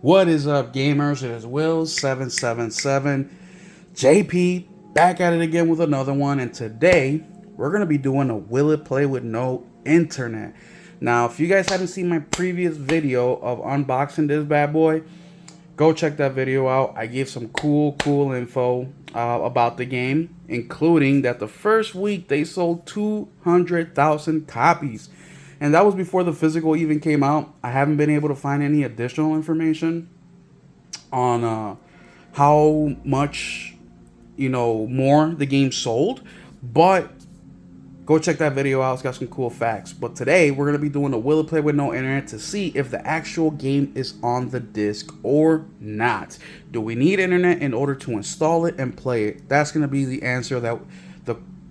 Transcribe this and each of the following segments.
What is up, gamers? It is Will777 JP back at it again with another one. And today we're going to be doing a Will It Play with No Internet. Now, if you guys haven't seen my previous video of unboxing this bad boy, go check that video out. I gave some cool info about the game, including that the first week they sold 200,000 copies. And that was before the physical even came out. I haven't been able to find any additional information on how much, more the game sold. But go check that video out. It's got some cool facts. But today, we're going to be doing a Will It Play with No Internet to see if the actual game is on the disc or not. Do we need internet in order to install it and play it? That's going to be the answer the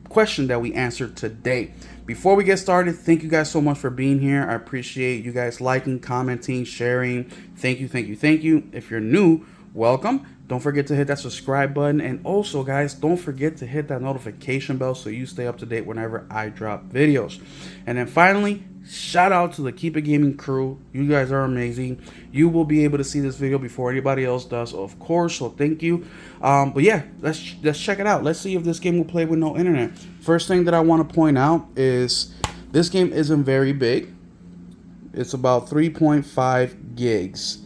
question that we answered today. Before we get started, thank you guys so much for being here. I appreciate you guys liking, commenting, sharing. Thank you. If you're new, welcome. Don't forget to hit that subscribe button. And also, guys, don't forget to hit that notification bell so you stay up to date whenever I drop videos. And then finally, shout out to the Keep It Gaming crew. You guys are amazing. You will be able to see this video before anybody else does, of course, so thank you. But yeah, let's check it out. Let's see if this game will play with no internet. First thing that I want to point out is this game isn't very big. It's about 3.5 gigs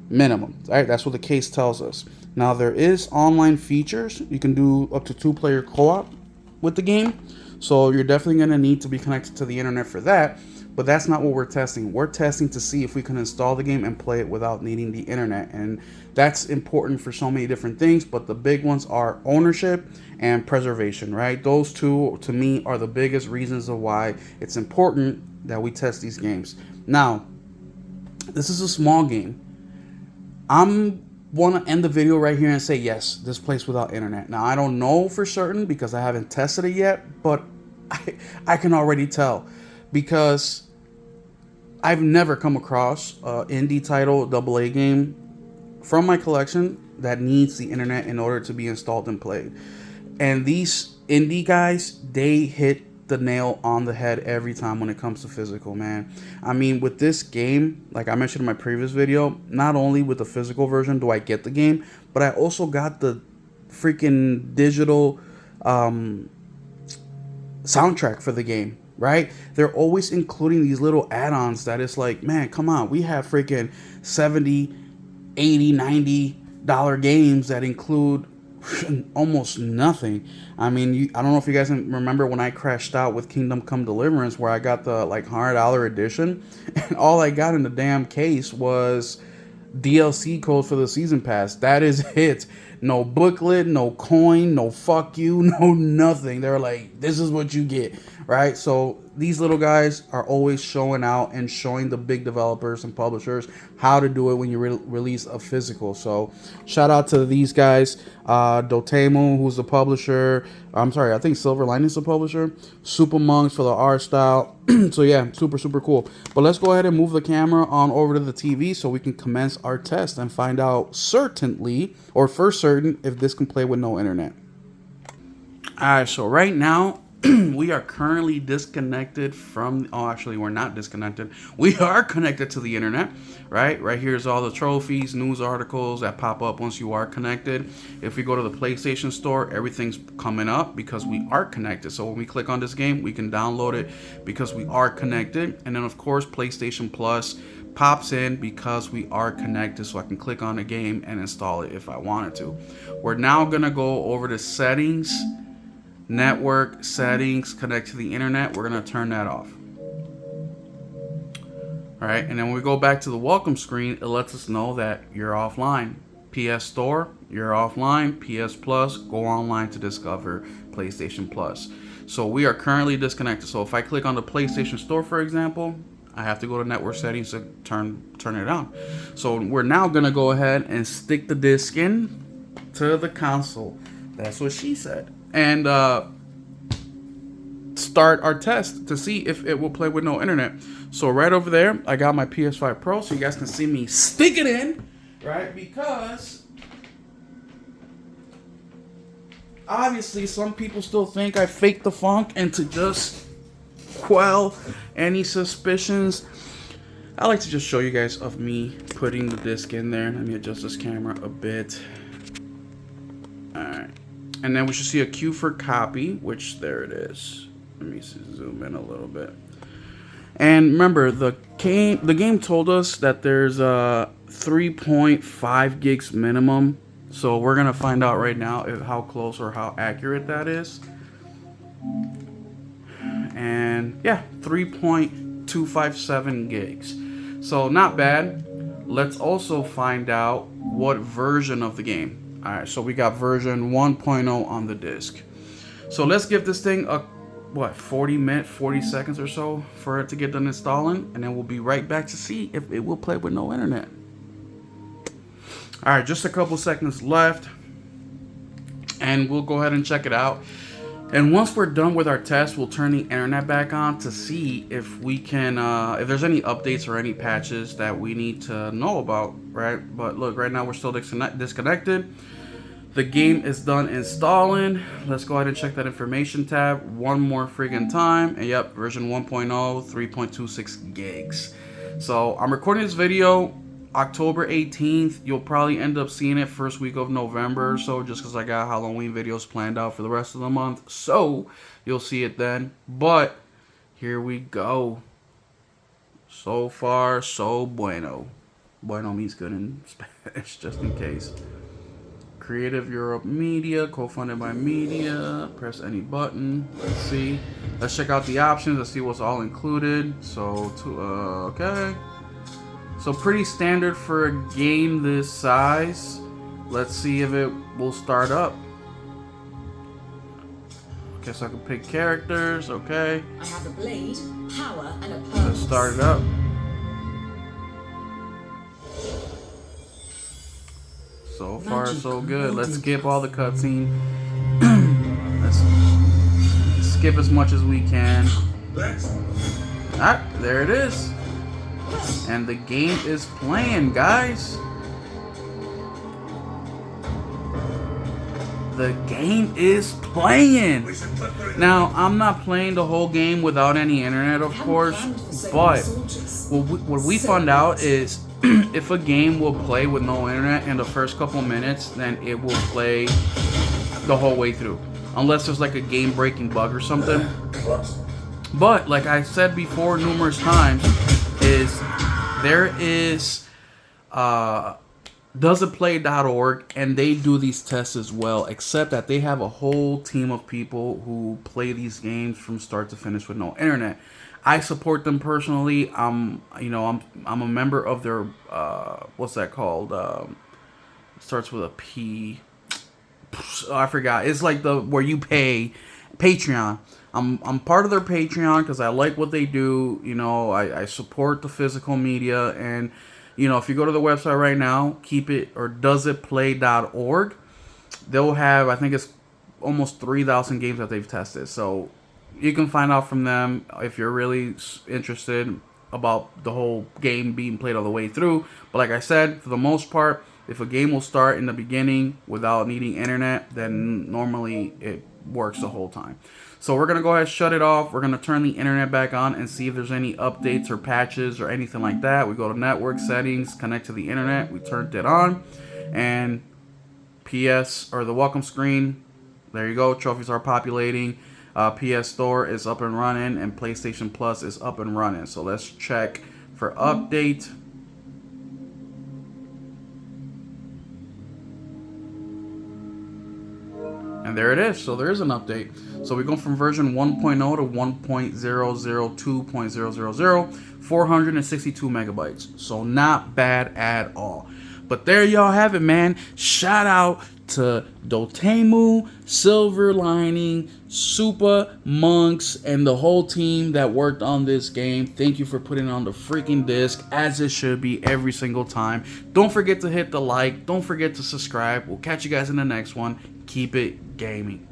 minimum. All right, that's what the case tells us. Now, there is online features. You can do up to 2-player co-op with the game. So you're definitely going to need to be connected to the internet for that. But that's not what we're testing. We're testing to see if we can install the game and play it without needing the internet. And that's important for so many different things. But the big ones are ownership and preservation, right? Those two, to me, are the biggest reasons of why it's important that we test these games. Now, this is a small game. I'm want to end the video right here and say yes, this plays without internet. Now, I don't know for certain because I haven't tested it yet, but I can already tell because I've never come across an indie title AA game from my collection that needs the internet in order to be installed and played. And these indie guys, they hit the nail on the head every time when it comes to physical, man. I mean, with this game, like I mentioned in my previous video, not only with the physical version do I get the game, but I also got the freaking digital soundtrack for the game, right? They're always including these little add-ons that it's like, man, come on, we have freaking 70, 80, $90 games that include almost nothing. I mean, I don't know if you guys remember when I crashed out with Kingdom Come Deliverance, where I got the like $100 edition, and all I got in the damn case was DLC code for the season pass. That is it. No booklet, no coin, no fuck you, no nothing. They're like, this is what you get, right? So these little guys are always showing out and showing the big developers and publishers how to do it when you release a physical. So shout out to these guys, Dotemu, who's the publisher. I'm sorry, I think Silver Lining's the publisher. Super Monks for the art style. So yeah, super cool. But let's go ahead and move the camera on over to the TV so we can commence our test and find out certainly, or for certain, if this can play with no internet. Alright, so right now we are currently disconnected from, oh, actually we're not disconnected. We are connected to the internet, right? Right here's all the trophies, news articles that pop up once you are connected. If we go to the PlayStation Store, everything's coming up because we are connected. So when we click on this game, we can download it because we are connected. And then of course, PlayStation Plus pops in because we are connected, so I can click on the game and install it if I wanted to. We're now gonna go over to settings, network settings, connect to the internet. We're going to turn that off. All right, and then when we go back to the welcome screen, it lets us know that you're offline. PS Store, you're offline. PS Plus, go online to discover PlayStation Plus. So we are currently disconnected. So if I click on the PlayStation Store, for example, I have to go to network settings to turn it on. So we're now going to go ahead and stick the disc in to the console. That's what she said. And start our test to see if it will play with no internet. So right over there, I got my PS5 Pro, so you guys can see me stick it in, right? Because obviously some people still think I faked the funk, and to just quell any suspicions, I like to just show you guys of me putting the disc in there. Let me adjust this camera a bit. Alright. And then we should see a queue for copy, which there it is. Let me zoom in a little bit. And remember, the game told us that there's a 3.5 gigs minimum. So we're gonna find out right now how close or how accurate that is. And yeah, 3.257 gigs. So not bad. Let's also find out what version of the game. All right, so we got version 1.0 on the disc. So let's give this thing a 40 seconds or so for it to get done installing, and then we'll be right back to see if it will play with no internet. All right, just a couple seconds left, and we'll go ahead and check it out. And once we're done with our test, we'll turn the internet back on to see if we can, if there's any updates or any patches that we need to know about, right? But look, right now we're still disconnected. The game is done installing. Let's go ahead and check that information tab one more freaking time. And yep, version 1.0, 3.26 gigs. So I'm recording this video October 18th. You'll probably end up seeing it first week of November or so, just because I got Halloween videos planned out for the rest of the month. So you'll see it then. But here we go. So far, so bueno. Bueno means good in Spanish, just in case. Creative Europe Media, co-funded by Media. Press any button. Let's see. Let's check out the options. Let's see what's all included. So, okay. So pretty standard for a game this size. Let's see if it will start up. Okay, so I can pick characters. Okay. I have a blade, power, and a purpose. Let's start it up. So far, so good. Let's skip all the cutscene. Let's skip as much as we can. Ah, there it is. And the game is playing, guys. The game is playing. Now, I'm not playing the whole game without any internet, of course. But what we found out is if a game will play with no internet in the first couple minutes, then it will play the whole way through. Unless there's like a game-breaking bug or something. But, like I said before numerous times, there is doesitplay.org, and they do these tests as well, except that they have a whole team of people who play these games from start to finish with no internet. I support them personally. I'm a member of their what's that called? Starts with a P. Oh, I forgot. It's like where you pay Patreon. I'm part of their Patreon because I like what they do. You know, I support the physical media, and you know, if you go to the website right now, doesitplay.org, they'll have, I think it's almost 3,000 games that they've tested. So you can find out from them if you're really interested about the whole game being played all the way through. But like I said, for the most part, if a game will start in the beginning without needing internet, then normally it works the whole time. So we're going to go ahead and shut it off. We're going to turn the internet back on and see if there's any updates or patches or anything like that. We go to network settings, connect to the internet. We turned it on. And PS, or the welcome screen, there you go. Trophies are populating. PS Store is up and running, and PlayStation Plus is up and running. So let's check for update. And there it is. So there is an update. So we go from version 1.0 to 1.002.000, 462 megabytes. So not bad at all. But there y'all have it, man. Shout out to Dotemu, Silver Lining, Super Monks, and the whole team that worked on this game. Thank you for putting it on the freaking disc, as it should be every single time. Don't forget to hit the like. Don't forget to subscribe. We'll catch you guys in the next one. Keep it gaming.